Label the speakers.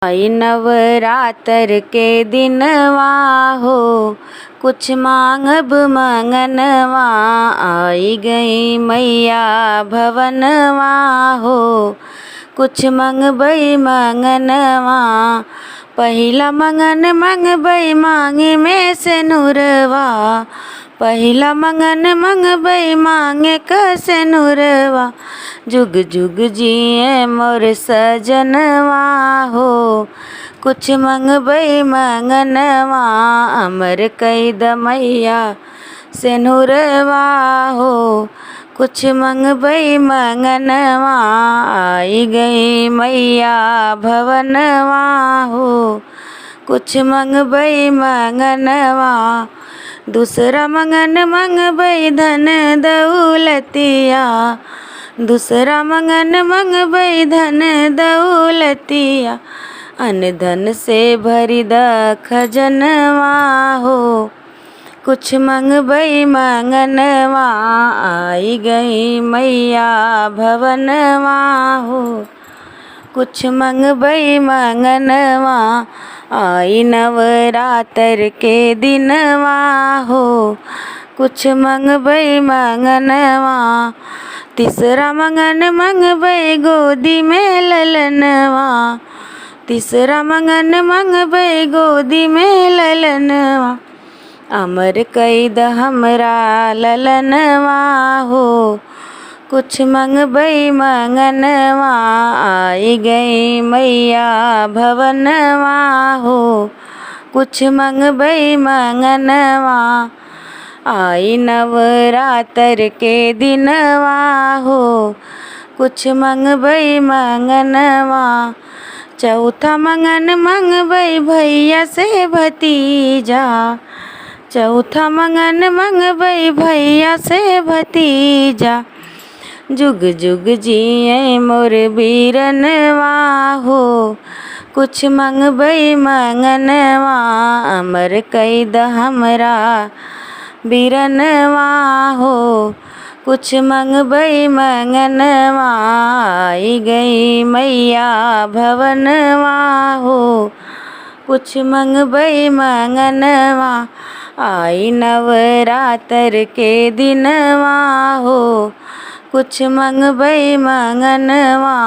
Speaker 1: आई नवरात्र के दिनवा हो, कुछ मांगब मंगनवा। आई गई मैया भवनवा हो, कुछ मंगबई मंगनवा। पहिला मंगन मंगबई मांगे में से नूरवा। पहिला मंगन मंगबई मांगे कसे नूरवा। जुग जुग जिए मोर सजनवा हो, कुछ मंगबई मंगनवा। अमर कैद मैया से नूरवा हो, कुछ मंगबई मंगनवा। आई गई मैया भवनवा हो, कुछ मंगबई मंगनवा। दूसरा मंगन मंगबई धन दौलतिया। दूसरा मंगन मंगबई धन दौलतिया। अन धन से भरी द खजनवा हो, कुछ मंगबई मंगनवा। आई गई मैया भवनवा हो, कुछ मंगबई मंगनवा। आई नवरात्र के दिनवा हो, कुछ मंगबई मंगनवा। तीसरा मंगन मंगबई गोदी में ललनवा। तीसरा मंगन मंगबई गोदी में ललनवा। अमर कैद हमरा ललनवा हो, कुछ मंगबई मंगनवा। आई गई मैया भवनवा हो, कुछ मंगबई मंगनवा। आई नवरात्र के दिनवा हो, कुछ मंगबई मंगनवा। चौथा मंगन मंगबई भैया से भतीजा। चौथा मंगन मंगबई भैया से भतीजा। जुग जुग जिए मोर बीरनवा हो, कुछ मंगबई मंगनवा। अमर कैद हमरा बीरनवा हो, कुछ मंगबई मंगनवा। आई गई मैया भवनवा हो, कुछ मंगबई मंगनवा। आई नवरात्र के दिनवा हो, कुछ मंगबई मंगनवा।